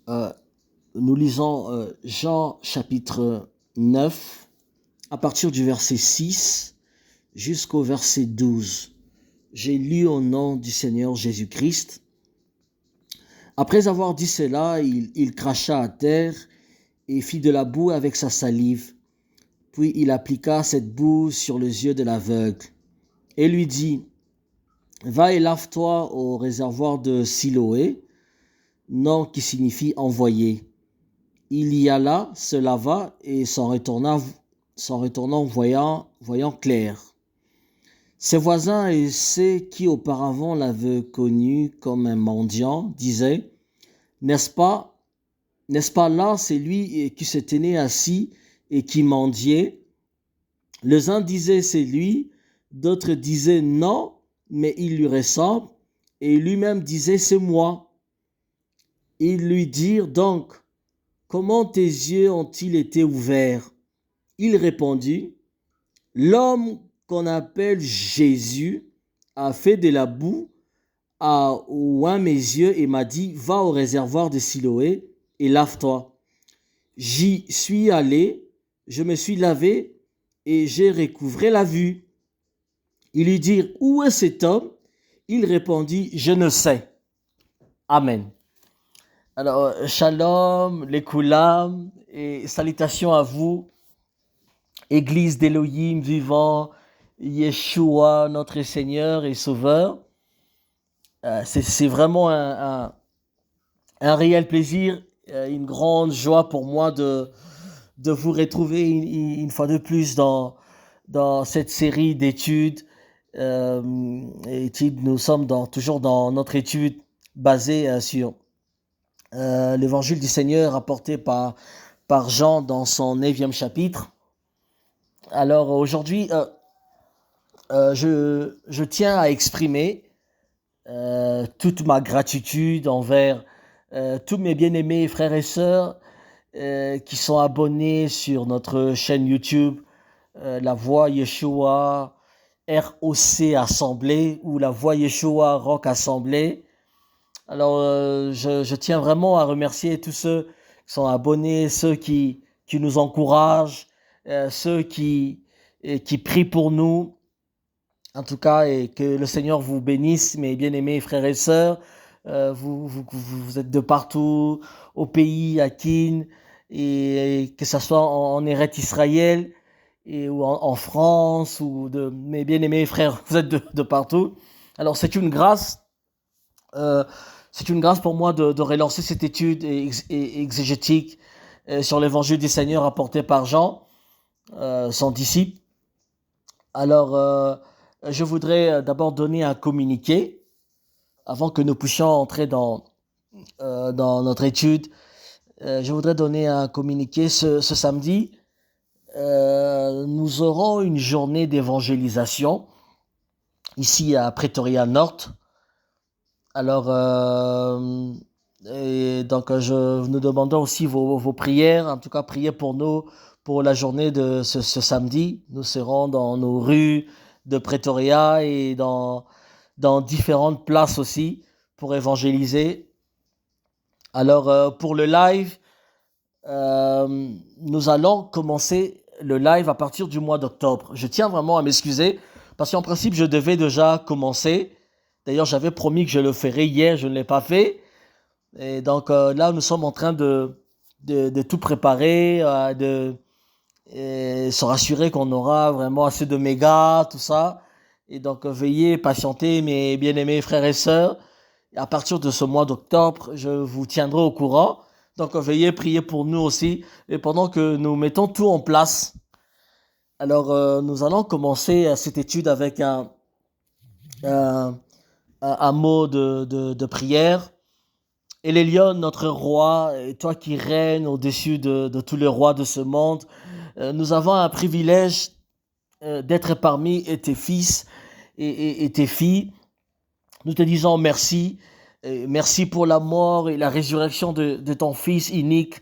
Euh, nous lisons Jean chapitre 9 à partir du verset 6 jusqu'au verset 12. J'ai lu au nom du Seigneur Jésus-Christ. Après avoir dit cela, il cracha à terre et fit de la boue avec sa salive. Puis il appliqua cette boue sur les yeux de l'aveugle et lui dit: Va et lave-toi au réservoir de Siloé, nom qui signifie envoyé. Il y alla, se lava et s'en retournant voyant clair. Ses voisins et ceux qui auparavant l'avaient connu comme un mendiant disaient: N'est-ce pas, n'est-ce pas là celui qui se tenait assis et qui mendiait? Les uns disaient: C'est lui, d'autres disaient: Non, mais il lui ressemble, et lui-même disait: C'est moi. Ils lui dirent donc: Comment tes yeux ont-ils été ouverts? Il répondit: L'homme qu'on appelle Jésus a fait de la boue, a oint mes yeux et m'a dit: Va au réservoir de Siloé et lave-toi. J'y suis allé, je me suis lavé et j'ai recouvré la vue. Ils lui dirent: Où est cet homme? Il répondit: Je ne sais. Amen. Alors, shalom, les koulam, et salutations à vous, Église d'Élohim vivant, Yeshua, notre Seigneur et Sauveur. C'est vraiment un réel plaisir, une grande joie pour moi de vous retrouver une fois de plus dans cette série d'études. Nous sommes toujours dans notre étude basée sur l'évangile du Seigneur rapporté par Jean dans son 9e chapitre. Alors aujourd'hui, je tiens à exprimer toute ma gratitude envers tous mes bien-aimés frères et sœurs qui sont abonnés sur notre chaîne YouTube La Voix Yeshua ROC Assemblée ou La Voix Yeshua Rock Assemblée. Alors je tiens vraiment à remercier tous ceux qui sont abonnés, ceux qui nous encouragent, ceux qui prient pour nous. En tout cas, et que le Seigneur vous bénisse, mes bien-aimés frères et sœurs. Vous êtes de partout, au pays, à Kin, et que ce soit en Eretz Israël, ou en France, ou de mes bien-aimés frères, vous êtes de partout. Alors euh, c'est une grâce pour moi de relancer cette étude exégétique sur l'évangile du Seigneur apporté par Jean, son disciple. Alors, je voudrais d'abord donner un communiqué avant que nous puissions entrer dans notre étude. Je voudrais donner un communiqué ce samedi. Nous aurons une journée d'évangélisation ici à Pretoria Nord. Alors, et donc, nous demandons aussi vos prières. En tout cas, priez pour nous pour la journée de ce samedi. Nous serons dans nos rues de Pretoria et dans différentes places aussi pour évangéliser. Alors, pour le live, nous allons commencer le live à partir du mois d'octobre. Je tiens vraiment à m'excuser parce qu'en principe, je devais déjà commencer. D'ailleurs, j'avais promis que je le ferais hier, je ne l'ai pas fait. Et donc là, nous sommes en train de tout préparer, de se rassurer qu'on aura vraiment assez de mégas, tout ça. Et donc, veuillez patienter, mes bien-aimés frères et sœurs. Et à partir de ce mois d'octobre, je vous tiendrai au courant. Donc, veuillez prier pour nous aussi. Et pendant que nous mettons tout en place, alors nous allons commencer cette étude avec un mot de prière. Elion, notre roi, et toi qui règnes au-dessus de tous les rois de ce monde, nous avons un privilège d'être parmi tes fils et tes filles. Nous te disons merci. Merci pour la mort et la résurrection de ton Fils unique,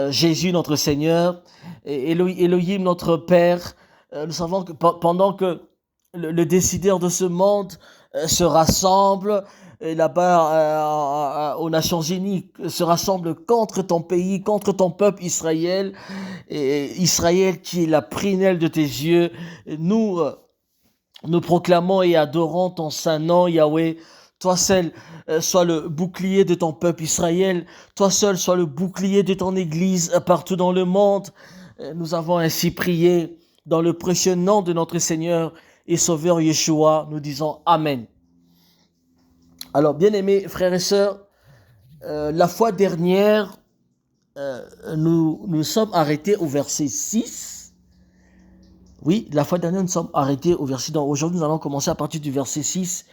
Jésus notre Seigneur, et Elohim notre Père. Nous savons que pendant que le décideur de ce monde se rassemble, là-bas aux Nations Unies se rassemblent contre ton pays, contre ton peuple Israël, et Israël qui est la prunelle de tes yeux. Nous proclamons et adorons ton saint nom, Yahweh. Toi seul sois le bouclier de ton peuple Israël. Toi seul sois le bouclier de ton Église partout dans le monde. Nous avons ainsi prié dans le précieux nom de notre Seigneur et Sauveur Yeshua. Nous disons Amen. Alors, bien-aimés frères et sœurs, la fois dernière, nous sommes arrêtés au verset 6. Oui, la fois dernière, nous sommes arrêtés au verset... Aujourd'hui, nous allons commencer à partir du verset 6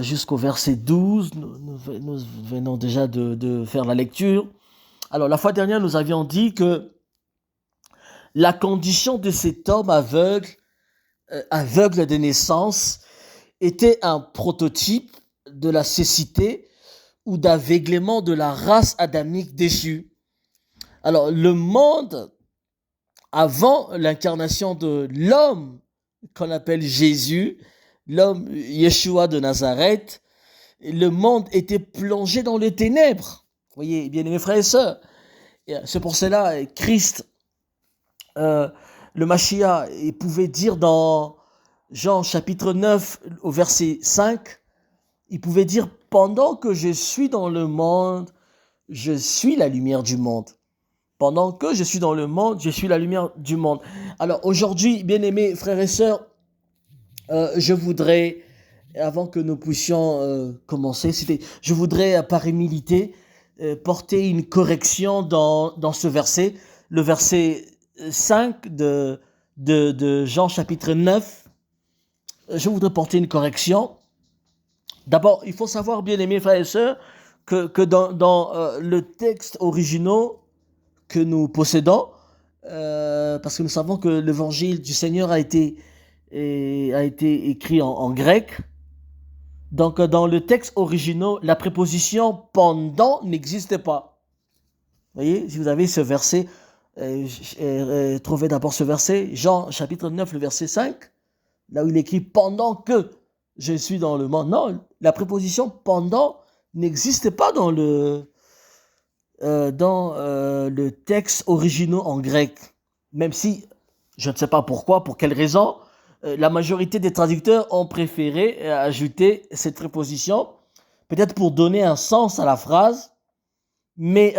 jusqu'au verset 12. Nous venons déjà de faire la lecture. Alors, la fois dernière, nous avions dit que la condition de cet homme aveugle de naissance, était un prototype de la cécité ou d'aveuglement de la race adamique déchue. Alors, le monde, avant l'incarnation de l'homme qu'on appelle Jésus, l'homme Yeshua de Nazareth, le monde était plongé dans les ténèbres. Vous voyez, bien aimés frères et sœurs, c'est pour cela Christ, le Mashiach, il pouvait dire dans Jean chapitre 9 au verset 5, il pouvait dire « Pendant que je suis dans le monde, je suis la lumière du monde. Pendant que je suis dans le monde, je suis la lumière du monde. » Alors aujourd'hui, bien-aimés frères et sœurs, je voudrais, avant que nous puissions commencer, je voudrais par humilité porter une correction dans ce verset, le verset 5 de Jean chapitre 9. Je voudrais porter une correction. D'abord, il faut savoir, bien-aimés frères et sœurs, que dans le texte original que nous possédons, parce que nous savons que l'évangile du Seigneur a été écrit en grec. Donc, dans le texte original, la préposition « pendant » n'existe pas. Vous voyez, si vous avez ce verset, trouvez d'abord ce verset, Jean chapitre 9, le verset 5, là où il écrit « pendant que je suis dans le monde ». Non, la préposition « pendant » n'existe pas dans le texte original en grec. Même si, je ne sais pas pourquoi, pour quelle raison, la majorité des traducteurs ont préféré ajouter cette préposition, peut-être pour donner un sens à la phrase, mais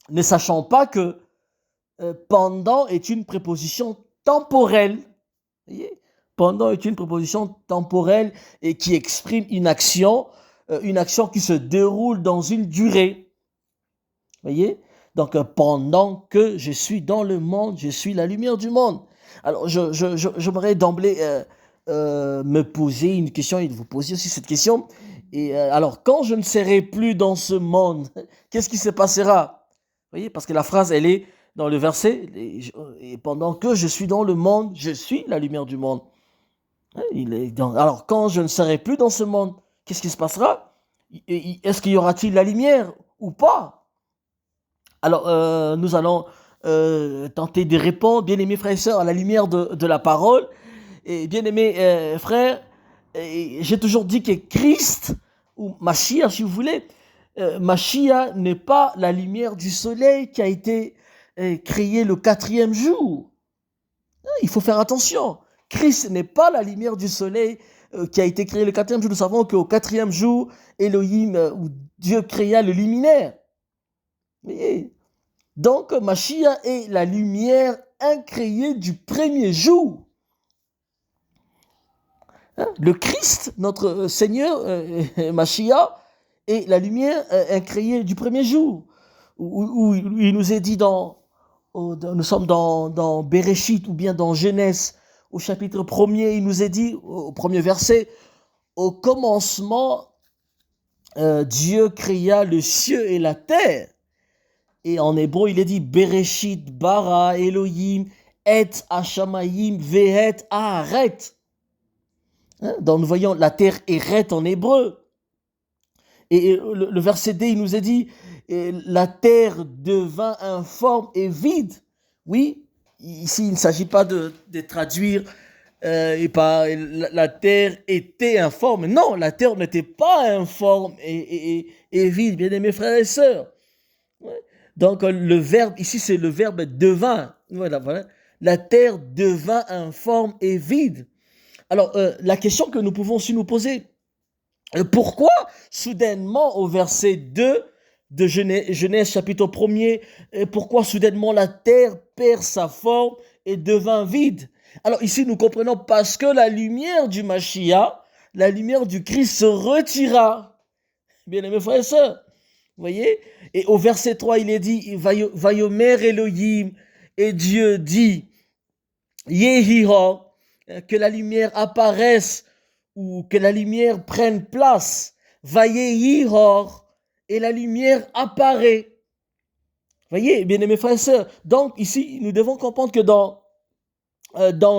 ne sachant pas que pendant est une préposition temporelle. Vous voyez ? Pendant est une préposition temporelle et qui exprime une action qui se déroule dans une durée. Vous voyez ? Donc, pendant que je suis dans le monde, je suis la lumière du monde. Alors, j'aimerais d'emblée me poser une question et vous poser aussi cette question. Et alors, quand je ne serai plus dans ce monde, qu'est-ce qui se passera ? Vous voyez ? Parce que la phrase, elle est dans le verset, et pendant que je suis dans le monde, je suis la lumière du monde. Alors, quand je ne serai plus dans ce monde, qu'est-ce qui se passera ? Est-ce qu'il y aura-t-il la lumière ou pas ? Alors, nous allons tenter de répondre, bien-aimés frères et sœurs, à la lumière de la parole. Et bien-aimés frères, j'ai toujours dit que Christ, ou Mashiach si vous voulez, Mashiach n'est pas la lumière du soleil qui a été créée le 4e jour. Il faut faire attention. Christ n'est pas la lumière du soleil qui a été créée le 4e jour. Nous savons qu'au 4e jour, Elohim, ou Dieu créa le luminaire. Voyez. Donc, Mashiach est la lumière incréée du premier jour. Le Christ, notre Seigneur, Mashiach, est la lumière incréée du premier jour. Où il nous est dit nous sommes dans Bereshit ou bien dans Genèse, au chapitre 1er, il nous est dit, au premier verset, au commencement, Dieu créa le ciel et la terre. Et en hébreu, il est dit Bereshit bara Elohim et hashamayim vehet haaret. Donc nous voyons la terre eret en hébreu. Et le verset D, il nous est dit la terre devint informe et vide. Oui, ici il ne s'agit pas de traduire la terre était informe. Non, la terre n'était pas informe et vide, bien aimés frères et sœurs. Ouais. Donc le verbe, ici c'est le verbe devint. Voilà, voilà. La terre devint informe et vide. Alors la question que nous pouvons aussi nous poser, pourquoi soudainement au verset 2 de Genèse chapitre 1er, pourquoi soudainement la terre perd sa forme et devint vide? Alors ici nous comprenons parce que la lumière du Mashiach, la lumière du Christ se retira. Bien aimés frères et sœurs, vous voyez? Et au verset 3 il est dit, Vayomer Elohim, et Dieu dit, Yehira, que la lumière apparaisse ou que la lumière prenne place. Vayehihor, et la lumière apparaît. Voyez, bien aimés frères et sœurs. Donc ici, nous devons comprendre que dans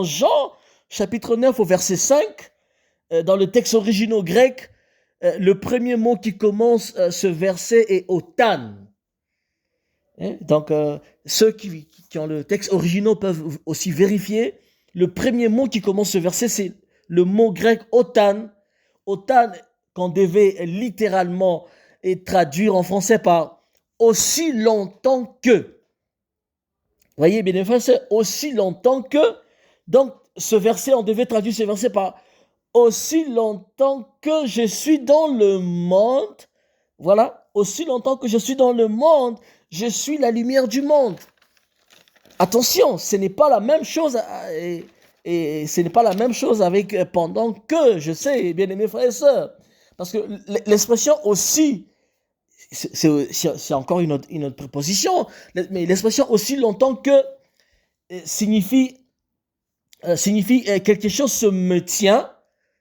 Jean, chapitre 9 au verset 5, dans le texte original grec, le premier mot qui commence ce verset est otan. Donc, ceux qui ont le texte original peuvent aussi vérifier. Le premier mot qui commence ce verset, c'est le mot grec otan. Otan, qu'on devait littéralement et traduire en français par aussi longtemps que. Vous voyez, bien évidemment, c'est aussi longtemps que. Donc, ce verset, on devait traduire ce verset par aussi longtemps que je suis dans le monde. Voilà, aussi longtemps que je suis dans le monde, je suis la lumière du monde. Attention, ce n'est pas la même chose et ce n'est pas la même chose avec pendant que, je sais, bien aimés frères et sœurs. Parce que l'expression aussi, c'est encore une autre préposition, mais l'expression aussi longtemps que signifie quelque chose se maintient,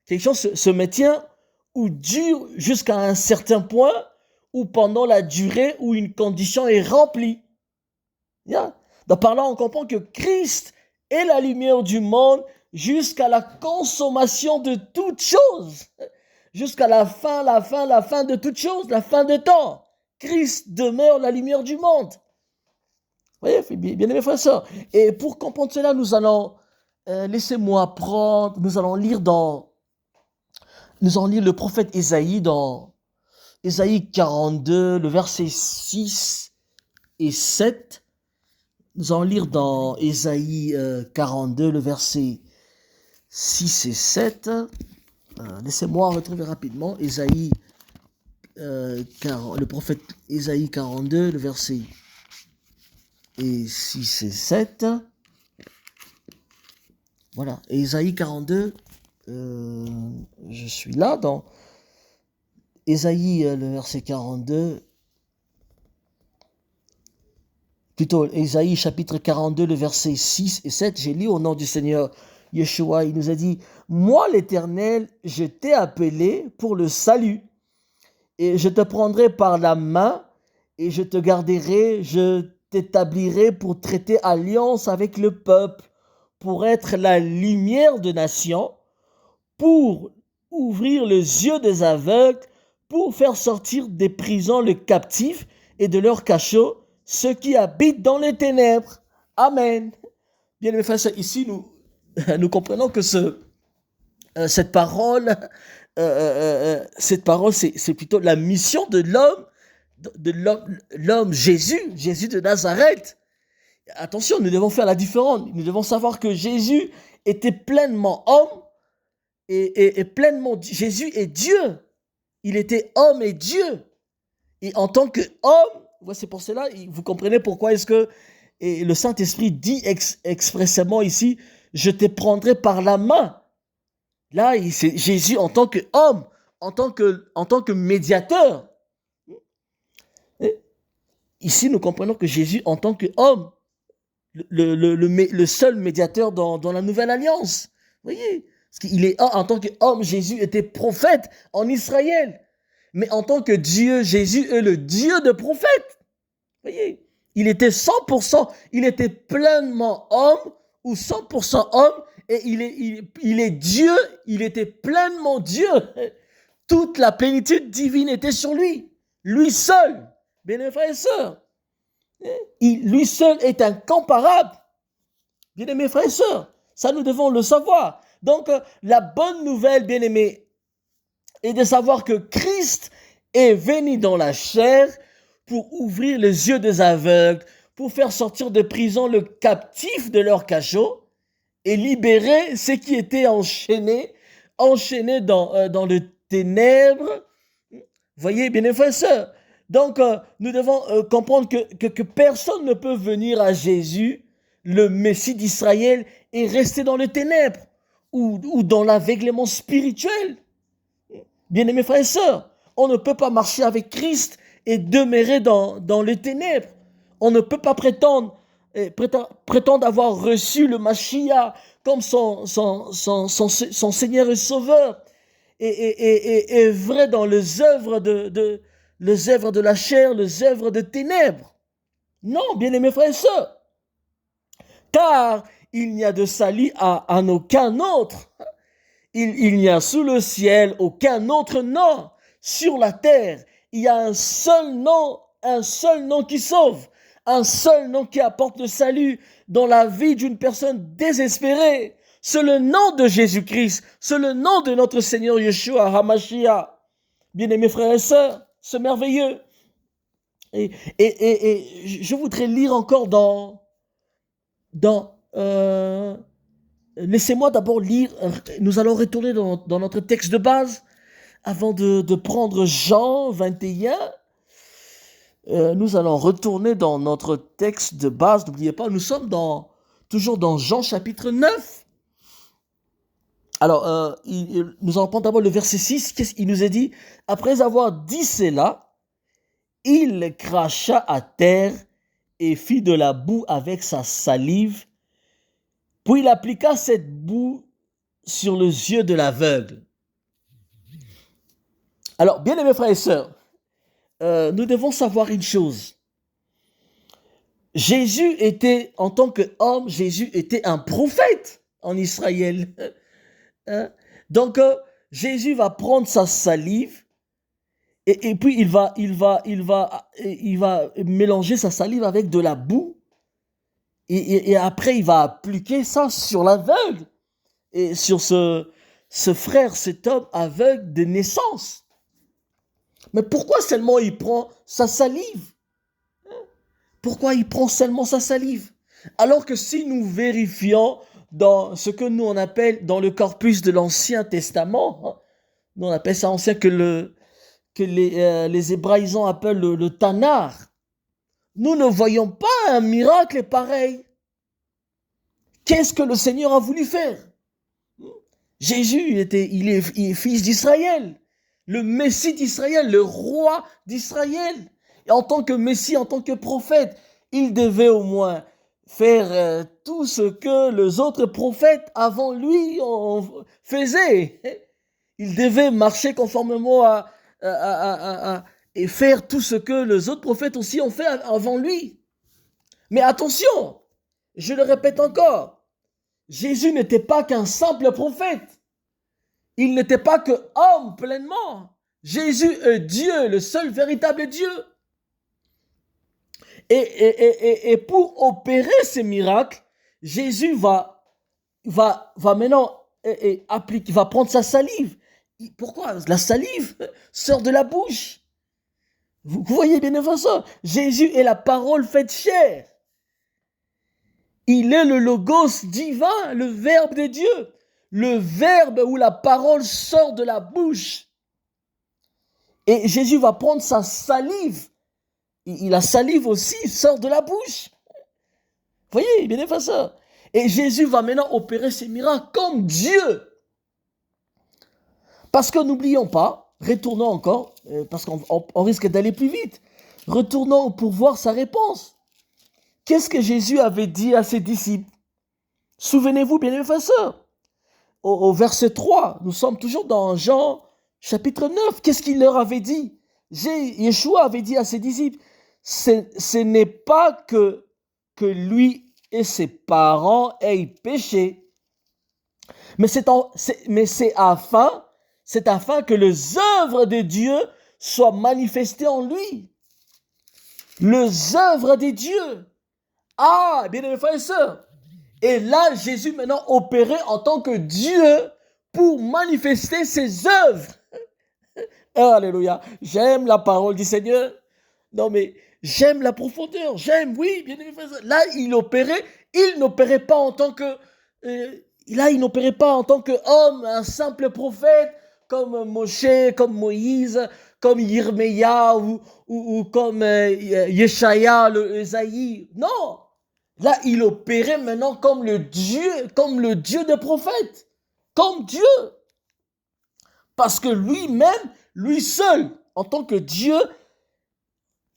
quelque chose se maintient ou dure jusqu'à un certain point ou pendant la durée où une condition est remplie. Yeah. Donc par là, on comprend que Christ est la lumière du monde jusqu'à la consommation de toutes choses. Jusqu'à la fin de toutes choses, la fin de temps. Christ demeure la lumière du monde. Vous voyez, bien aimés frères et sœurs. Et pour comprendre cela, nous allons, laissez-moi prendre, nous allons lire le prophète Ésaïe dans Ésaïe 42, le verset 6 et 7. Nous allons lire dans Ésaïe 42, le verset 6 et 7. Laissez-moi retrouver rapidement Ésaïe, le prophète Ésaïe 42, le verset 6 et 7. Voilà, Ésaïe 42, je suis là dans Ésaïe, le verset 42. Plutôt, Ésaïe chapitre 42, le verset 6 et 7, j'ai lu au nom du Seigneur Yeshua, il nous a dit, « Moi l'Éternel, je t'ai appelé pour le salut, et je te prendrai par la main, et je te garderai, je t'établirai pour traiter alliance avec le peuple, pour être la lumière de nation, pour ouvrir les yeux des aveugles, pour faire sortir des prisons le captif et de leurs cachots, ceux qui habitent dans les ténèbres. » Amen. Bien aimés frères, ici nous comprenons que cette parole, c'est plutôt la mission de l'homme Jésus de Nazareth. Attention, nous devons faire la différence. Nous devons savoir que Jésus était pleinement homme et pleinement Jésus est Dieu. Il était homme et Dieu. Et en tant qu'homme, c'est pour cela, vous comprenez pourquoi est-ce que le Saint-Esprit dit expressément ici, je te prendrai par la main. Là, c'est Jésus en tant qu'homme, en tant que médiateur. Et ici, nous comprenons que Jésus en tant qu'homme, le seul médiateur dans la nouvelle alliance. Vous voyez, parce qu'il est en tant qu'homme, Jésus était prophète en Israël. Mais en tant que Dieu, Jésus est le Dieu de prophètes. Vous voyez, il était 100%, il était pleinement homme ou 100% homme et il est Dieu, il était pleinement Dieu. Toute la plénitude divine était sur lui. Lui seul, bien frères et sœurs. Lui seul est incomparable. Bien aimés frères et sœurs, ça nous devons le savoir. Donc, la bonne nouvelle, bien-aimés, est de savoir que Christ est venu dans la chair pour ouvrir les yeux des aveugles, pour faire sortir de prison le captif de leur cachot et libérer ceux qui étaient enchaînés dans le ténèbre. Voyez, bien frères et sœurs. Donc, nous devons comprendre que personne ne peut venir à Jésus, le Messie d'Israël, et rester dans le ténèbre ou dans l'aveuglement spirituel. Bien-aimés frères et sœurs, on ne peut pas marcher avec Christ et demeurer dans les ténèbres. On ne peut pas prétendre avoir reçu le Mashiach comme son Seigneur et Sauveur et vrai dans les œuvres de la chair, les œuvres de ténèbres. Non, bien-aimés frères et sœurs, car il n'y a de salut en aucun autre. Il n'y a sous le ciel aucun autre nom. Sur la terre, il y a un seul nom qui sauve, un seul nom qui apporte le salut dans la vie d'une personne désespérée. C'est le nom de Jésus-Christ, c'est le nom de notre Seigneur Yeshua HaMashiach. Bien-aimés frères et sœurs, c'est merveilleux. Et je voudrais lire encore laissez-moi d'abord lire, nous allons retourner dans notre texte de base, avant de prendre Jean 21. Nous allons retourner dans notre texte de base, n'oubliez pas, nous sommes toujours dans Jean chapitre 9. Alors, nous allons prendre d'abord le verset 6, il nous est dit, après avoir dit cela, il cracha à terre et fit de la boue avec sa salive, puis il appliqua cette boue sur les yeux de l'aveugle. Alors, bien aimés frères et sœurs, nous devons savoir une chose. Jésus était, en tant qu'homme, Jésus était un prophète en Israël. Donc, Jésus va prendre sa salive et puis il va mélanger sa salive avec de la boue et après il va appliquer ça sur l'aveugle et sur ce frère, cet homme aveugle de naissance. Mais pourquoi seulement il prend sa salive? Pourquoi il prend seulement sa salive? Alors que si nous vérifions dans ce que nous on appelle dans le corpus de l'Ancien Testament, nous on appelle ça ancien que les Hébraïsants appellent le Tanar, nous ne voyons pas un miracle pareil. Qu'est-ce que le Seigneur a voulu faire? Jésus, il est fils d'Israël, le Messie d'Israël, le roi d'Israël. Et en tant que Messie, en tant que prophète, il devait au moins faire tout ce que les autres prophètes avant lui faisaient. Il devait marcher conformément et faire tout ce que les autres prophètes aussi ont fait avant lui. Mais attention, je le répète encore, Jésus n'était pas qu'un simple prophète. Il n'était pas que homme pleinement. Jésus est Dieu, le seul véritable Dieu. Et pour opérer ces miracles, Jésus va maintenant va prendre sa salive. Pourquoi? La salive sort de la bouche. Vous voyez bien ça. Jésus est la parole faite chair. Il est le logos divin, le verbe de Dieu. Le verbe où la parole sort de la bouche. Et Jésus va prendre sa salive. La salive aussi sort de la bouche. Vous voyez, bien fait ça. Et Jésus va maintenant opérer ses miracles comme Dieu. Parce que n'oublions pas, retournons encore, parce qu'on risque d'aller plus vite. Retournons pour voir sa réponse. Qu'est-ce que Jésus avait dit à ses disciples? Souvenez-vous, bien frères et sœurs, au verset 3, nous sommes toujours dans Jean chapitre 9. Qu'est-ce qu'il leur avait dit? Yeshua avait dit à ses disciples, ce n'est pas que lui et ses parents aient péché, mais c'est afin que les œuvres de Dieu soient manifestées en lui. Les œuvres de Dieu. Ah, bien aimés frères et sœurs, Et là, Jésus maintenant opérait en tant que Dieu pour manifester ses œuvres. Oh, alléluia. J'aime la parole du Seigneur. Non, mais j'aime la profondeur. J'aime, oui, bien aimé. Là, il n'opérait pas en tant que... il n'opérait pas en tant qu'homme, un simple prophète, comme Moshe, comme Moïse, comme Yirmeya ou comme Yeshaya, le Esaïe. Non. Là, il opérait maintenant comme le Dieu des prophètes. Comme Dieu. Parce que lui-même, lui seul, en tant que Dieu,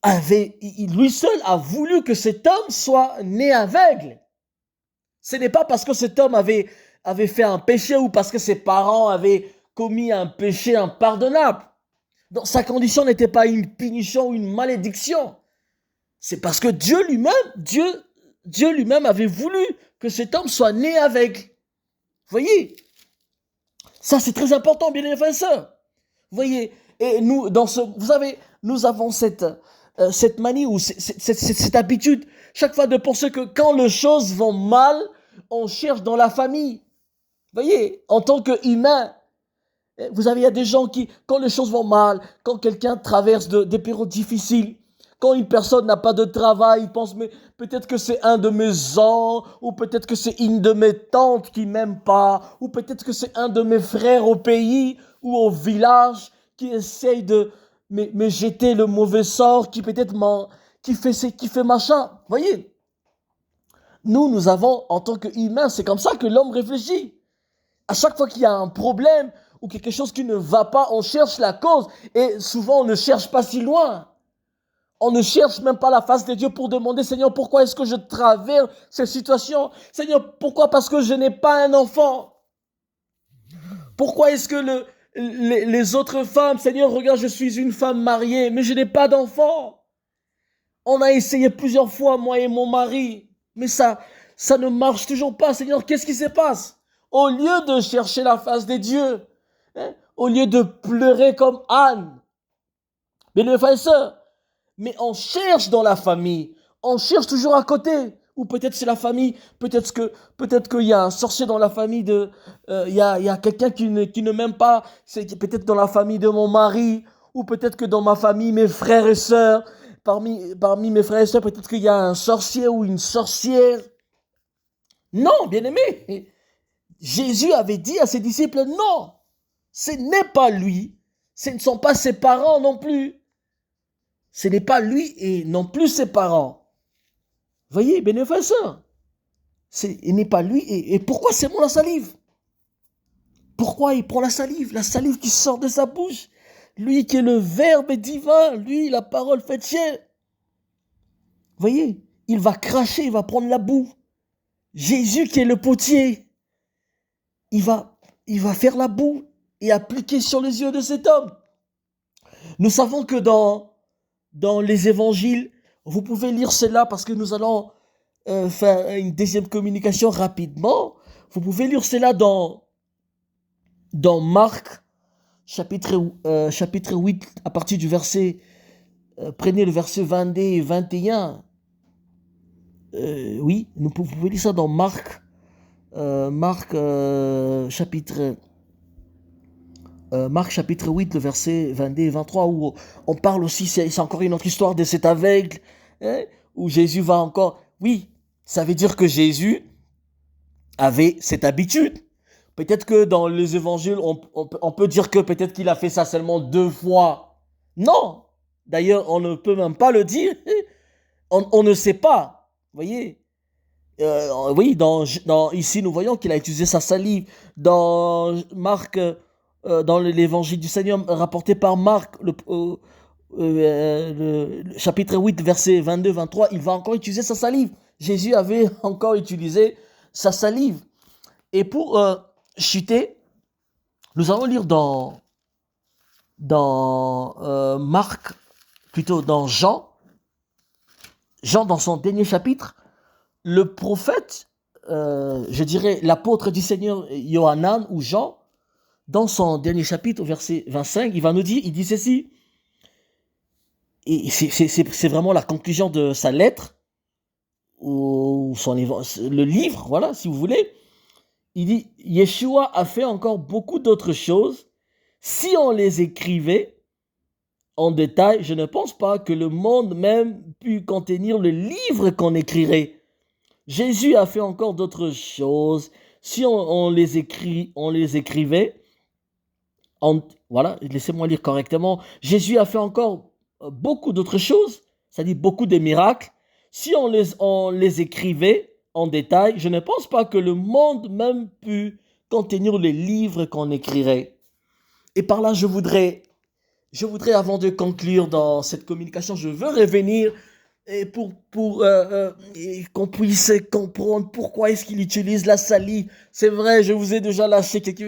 lui seul a voulu que cet homme soit né aveugle. Ce n'est pas parce que cet homme avait fait un péché ou parce que ses parents avaient commis un péché impardonnable. Donc, sa condition n'était pas une punition ou une malédiction. C'est parce que Dieu lui-même avait voulu que cet homme soit né aveugle. Vous voyez? Ça, c'est très important, bien aimés frères et sœurs. Vous voyez? Et nous, nous avons cette manie ou cette habitude, chaque fois de penser que quand les choses vont mal, on cherche dans la famille. Vous voyez? En tant qu'humain, il y a des gens qui, quand les choses vont mal, quand quelqu'un traverse des périodes difficiles, quand une personne n'a pas de travail, il pense, mais peut-être que c'est un de mes oncles, ou peut-être que c'est une de mes tantes qui m'aime pas, ou peut-être que c'est un de mes frères au pays ou au village qui essaye de me jeter le mauvais sort, qui peut-être qui fait machin. Vous voyez, nous avons, en tant qu'humains, c'est comme ça que l'homme réfléchit. À chaque fois qu'il y a un problème ou quelque chose qui ne va pas, on cherche la cause. Et souvent, on ne cherche pas si loin. On ne cherche même pas la face de Dieu pour demander, Seigneur, pourquoi est-ce que je traverse cette situation? Seigneur, pourquoi? Parce que je n'ai pas un enfant. Pourquoi est-ce que les autres femmes, Seigneur, regarde, je suis une femme mariée, mais je n'ai pas d'enfant. On a essayé plusieurs fois, moi et mon mari, mais ça ne marche toujours pas. Seigneur, qu'est-ce qui se passe? Au lieu de chercher la face de Dieu, au lieu de pleurer comme Anne, bien mes frères et sœurs, mais on cherche dans la famille, on cherche toujours à côté. Ou peut-être c'est la famille, peut-être qu'il y a un sorcier dans la famille il y a quelqu'un qui ne m'aime pas, c'est peut-être dans la famille de mon mari, ou peut-être que dans ma famille, mes frères et sœurs, parmi mes frères et sœurs, peut-être qu'il y a un sorcier ou une sorcière. Non, bien aimé, Jésus avait dit à ses disciples, non, ce n'est pas lui, ce ne sont pas ses parents non plus. Ce n'est pas lui et non plus ses parents. Voyez, bien frères et sœurs, ce n'est pas lui. Et pourquoi c'est moi la salive? Pourquoi il prend la salive qui sort de sa bouche? Lui qui est le Verbe divin, lui, la parole faite chair. Voyez, il va cracher, il va prendre la boue. Jésus qui est le potier, il va faire la boue et appliquer sur les yeux de cet homme. Nous savons que dans les évangiles, vous pouvez lire cela parce que nous allons faire une deuxième communication rapidement. Vous pouvez lire cela dans Marc, chapitre 8, à partir du verset, prenez le verset 22 et 21. Oui, vous pouvez lire ça dans Marc, chapitre 8, le verset 22 et 23, où on parle aussi, c'est encore une autre histoire de cet aveugle, où Jésus va encore... Oui, ça veut dire que Jésus avait cette habitude. Peut-être que dans les évangiles, on peut dire que peut-être qu'il a fait ça seulement 2 fois. Non, d'ailleurs, on ne peut même pas le dire. On ne sait pas, vous voyez. Oui, ici, nous voyons qu'il a utilisé sa salive. Dans Marc... dans l'évangile du Seigneur rapporté par Marc, le chapitre 8, verset 22-23, il va encore utiliser sa salive. Jésus avait encore utilisé sa salive. Et pour chuter, nous allons lire dans Marc, plutôt dans Jean dans son dernier chapitre, le prophète, je dirais l'apôtre du Seigneur Yohanan ou Jean, dans son dernier chapitre, au verset 25, il dit ceci, et c'est vraiment la conclusion de sa lettre, ou le livre, voilà, si vous voulez, il dit, Yeshua a fait encore beaucoup d'autres choses. Si on les écrivait en détail, je ne pense pas que le monde même pût contenir le livre qu'on écrirait. Jésus a fait encore d'autres choses. Si on les écrivait, voilà, laissez-moi lire correctement. Jésus a fait encore beaucoup d'autres choses, c'est-à-dire beaucoup de miracles. Si on les écrivait en détail, je ne pense pas que le monde même pût contenir les livres qu'on écrirait. Et par là, je voudrais, avant de conclure dans cette communication, je veux revenir et pour qu'on puisse comprendre pourquoi est-ce qu'il utilise la salive. C'est vrai, je vous ai déjà lâché quelques...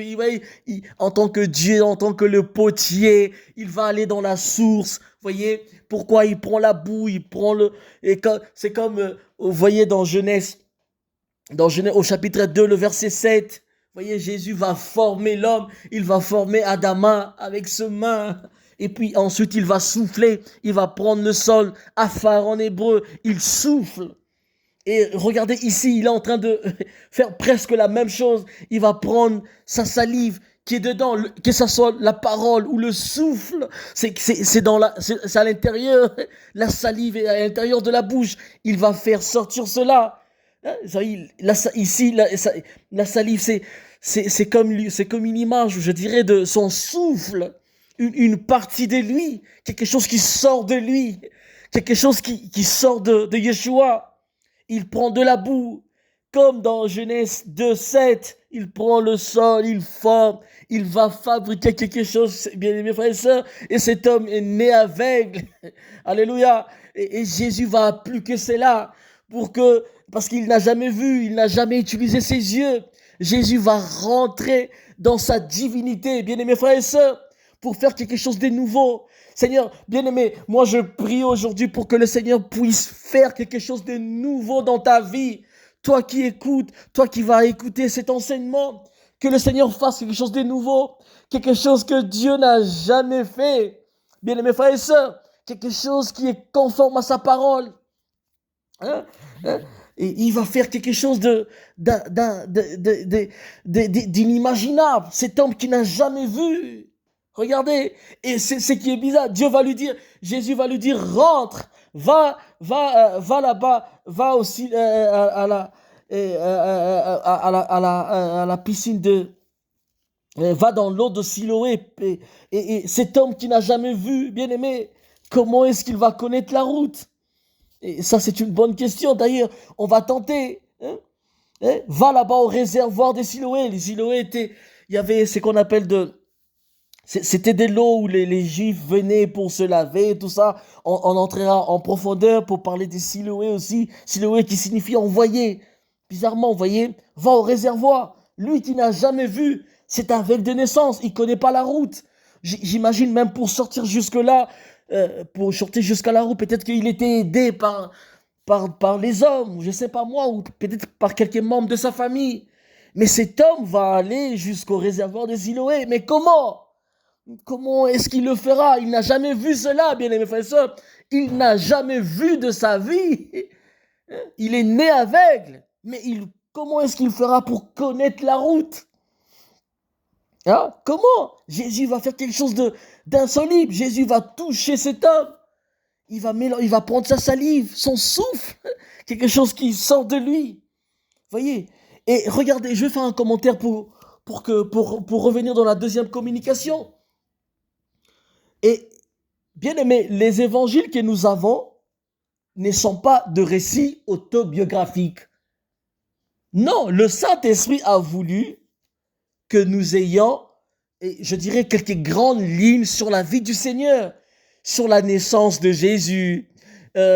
En tant que Dieu, en tant que le potier, il va aller dans la source. Voyez, pourquoi il prend la boue, il prend le... C'est comme, vous voyez dans Genèse, au chapitre 2, le verset 7. Voyez, Jésus va former l'homme, il va former Adama avec ses mains. Et puis ensuite, il va souffler, il va prendre le sol, afar en hébreu, il souffle. Et regardez ici, il est en train de faire presque la même chose. Il va prendre sa salive qui est dedans, que ce soit la parole ou le souffle, c'est à l'intérieur, la salive est à l'intérieur de la bouche. Il va faire sortir cela. Ici, la salive, c'est comme une image, je dirais, de son souffle. Une partie de lui, quelque chose qui sort de lui, quelque chose qui sort de Yeshua. Il prend de la boue, comme dans Genèse 2:7, il prend le sol, il forme, il va fabriquer quelque chose, bien aimés frères et sœurs, et cet homme est né aveugle. Alléluia. Et Jésus va appliquer cela parce qu'il n'a jamais vu, il n'a jamais utilisé ses yeux. Jésus va rentrer dans sa divinité, bien aimés frères et sœurs, pour faire quelque chose de nouveau. Seigneur, bien-aimé, moi je prie aujourd'hui pour que le Seigneur puisse faire quelque chose de nouveau dans ta vie. Toi qui écoutes, toi qui vas écouter cet enseignement, que le Seigneur fasse quelque chose de nouveau, quelque chose que Dieu n'a jamais fait. Bien-aimés frères et sœurs, quelque chose qui est conforme à sa parole. Et il va faire quelque chose d'inimaginable. Cet homme qui n'a jamais vu. Regardez, et c'est ce qui est bizarre. Jésus va lui dire, rentre, va là-bas, va aussi à la piscine va dans l'eau de Siloé. Et cet homme qui n'a jamais vu, bien aimé, comment est-ce qu'il va connaître la route? Et ça, c'est une bonne question. D'ailleurs, on va tenter. Va là-bas au réservoir de Siloé. Les Siloé il y avait ce qu'on appelle c'était de l'eau où les Juifs venaient pour se laver, tout ça. On entrera en profondeur pour parler des Siloé aussi. Siloé qui signifie envoyer. Bizarrement, vous voyez, va au réservoir. Lui qui n'a jamais vu, c'est aveugle de naissance. Il connaît pas la route. J'imagine même pour sortir jusque-là, pour sortir jusqu'à la route, peut-être qu'il était aidé par les hommes, je sais pas moi, ou peut-être par quelques membres de sa famille. Mais cet homme va aller jusqu'au réservoir de Siloé. Mais comment? Comment est-ce qu'il le fera? Il n'a jamais vu cela, bien-aimés frères et sœurs. Il n'a jamais vu de sa vie. Il est né aveugle. Mais comment est-ce qu'il fera pour connaître la route? Comment? Jésus va faire quelque chose d'insolite. Jésus va toucher cet homme. Il va prendre sa salive, son souffle, quelque chose qui sort de lui. Voyez? Et regardez, je vais faire un commentaire pour revenir dans la deuxième communication. Et bien aimé, les évangiles que nous avons ne sont pas de récits autobiographiques. Non, le Saint-Esprit a voulu que nous ayons, je dirais, quelques grandes lignes sur la vie du Seigneur, sur la naissance de Jésus,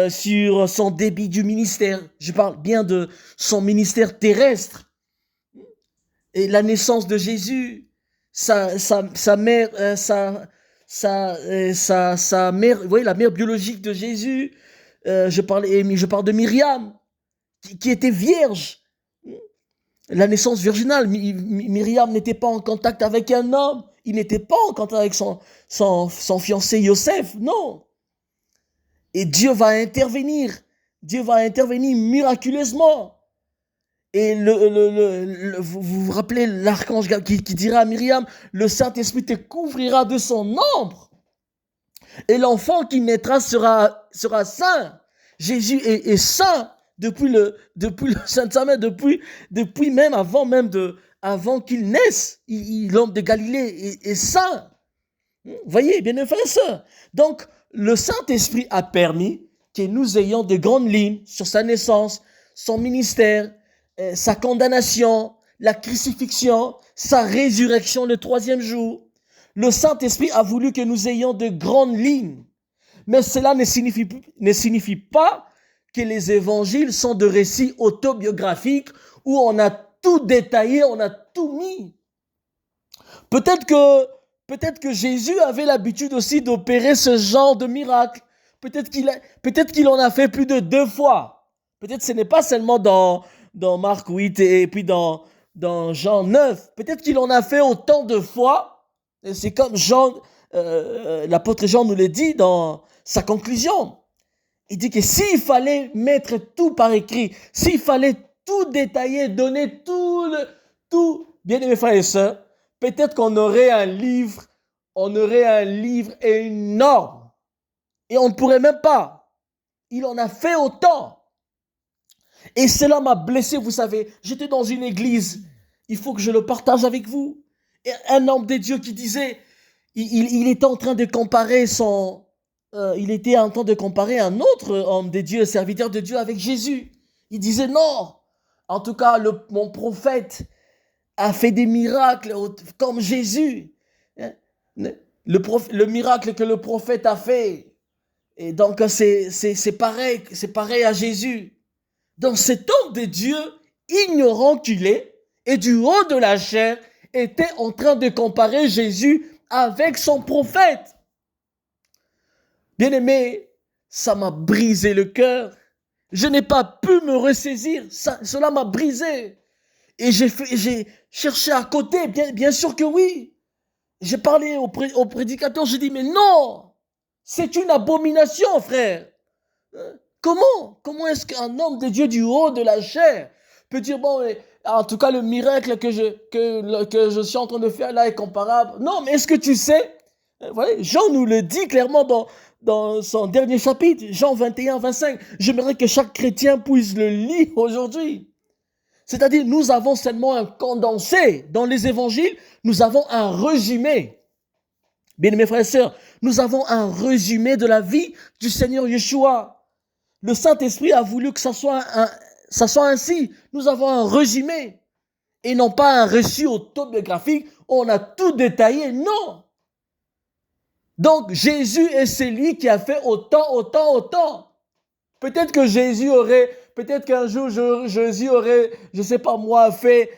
sur son début du ministère. Je parle bien de son ministère terrestre. Et la naissance de Jésus, sa mère, sa mère, vous voyez, la mère biologique de Jésus. Je parle de Myriam, qui était vierge. La naissance virginale. Myriam n'était pas en contact avec un homme. Il n'était pas en contact avec son fiancé Yosef. Non. Et Dieu va intervenir Dieu va intervenir miraculeusement. Et vous vous rappelez l'archange qui dira à Myriam, le Saint-Esprit te couvrira de son ombre. Et l'enfant qui naîtra sera saint. Jésus est saint depuis le sein de sa mère, depuis même avant qu'il naisse. L'homme de Galilée est saint. Vous voyez, bien frères et sœurs. Donc, le Saint-Esprit a permis que nous ayons de grandes lignes sur sa naissance, son ministère, sa condamnation, la crucifixion, sa résurrection le 3e jour. Le Saint-Esprit a voulu que nous ayons de grandes lignes. Mais cela ne signifie pas que les évangiles sont de récits autobiographiques où on a tout détaillé, on a tout mis. Peut-être que Jésus avait l'habitude aussi d'opérer ce genre de miracle. Peut-être qu'il en a fait plus de 2 fois. Peut-être que ce n'est pas seulement dans Marc 8 et puis dans Jean 9. Peut-être qu'il en a fait autant de fois. Et c'est comme l'apôtre Jean nous le dit dans sa conclusion. Il dit que s'il fallait mettre tout par écrit, s'il fallait tout détailler, donner tout, bien aimés frères et sœurs, peut-être qu'on aurait un livre énorme. Et on ne pourrait même pas. Il en a fait autant. Et cela m'a blessé, vous savez. J'étais dans une église. Il faut que je le partage avec vous. Et un homme de Dieu qui disait, il était en train de comparer un autre homme de Dieu, serviteur de Dieu avec Jésus. Il disait non. En tout cas, mon prophète a fait des miracles comme Jésus. Le miracle que le prophète a fait. Et donc, c'est pareil à Jésus. Donc, cet homme de Dieu, ignorant qu'il est, et du haut de la chair, était en train de comparer Jésus avec son prophète. Bien-aimé, ça m'a brisé le cœur. Je n'ai pas pu me ressaisir. Cela m'a brisé. Et j'ai cherché à côté, bien sûr que oui. J'ai parlé au prédicateur, j'ai dit, mais non, c'est une abomination, frère. Comment est-ce qu'un homme de Dieu du haut de la chair peut dire, bon, en tout cas, le miracle que je suis en train de faire là est comparable. Non, mais est-ce que tu sais, Jean nous le dit clairement dans son dernier chapitre, Jean 21, 25. J'aimerais que chaque chrétien puisse le lire aujourd'hui. C'est-à-dire, nous avons seulement un condensé. Dans les évangiles, nous avons un résumé. Bien, mes frères et sœurs, nous avons un résumé de la vie du Seigneur Yeshua. Le Saint-Esprit a voulu que ça soit ainsi. Nous avons un résumé. Et non pas un récit autobiographique où on a tout détaillé. Non. Donc, Jésus est celui qui a fait autant. Peut-être qu'un jour, Jésus aurait, je sais pas moi, fait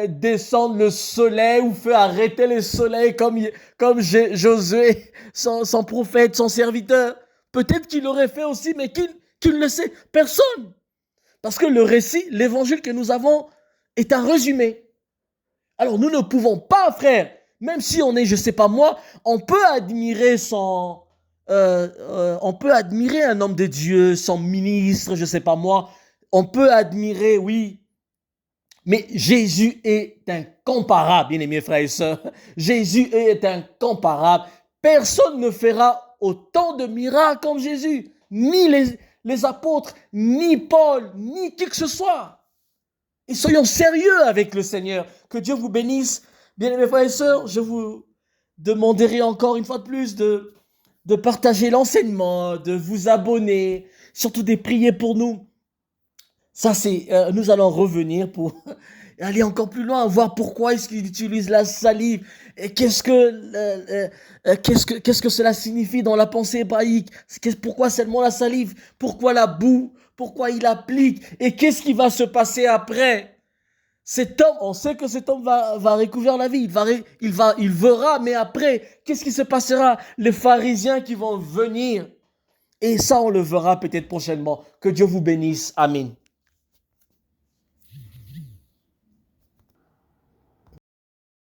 descendre le soleil ou fait arrêter le soleil comme Josué, son prophète, son serviteur. Peut-être qu'il l'aurait fait aussi, mais qui le sait? Personne. Parce que le récit, l'évangile que nous avons est un résumé. Alors, nous ne pouvons pas, frère, même si on est, je sais pas moi, on peut admirer un homme de Dieu, son ministre, je sais pas moi. On peut admirer, oui. Mais Jésus est incomparable, bien-aimés frères et sœurs. Jésus est incomparable. Personne ne fera autant de miracles comme Jésus. Ni les apôtres, ni Paul, ni qui que ce soit. Et soyons sérieux avec le Seigneur. Que Dieu vous bénisse. Bien-aimés frères et sœurs, je vous demanderai encore une fois de plus de partager l'enseignement, de vous abonner, surtout de prier pour nous. Ça, nous allons revenir pour aller encore plus loin, voir pourquoi est-ce qu'il utilise la salive et qu'est-ce que cela signifie dans la pensée hébraïque. Pourquoi seulement la salive? Pourquoi la boue? Pourquoi il applique? Et qu'est-ce qui va se passer après? Cet homme, on sait que cet homme va recouvrir la vie, il verra, mais après, qu'est-ce qui se passera? Les pharisiens qui vont venir. Et ça, on le verra peut-être prochainement. Que Dieu vous bénisse. Amen.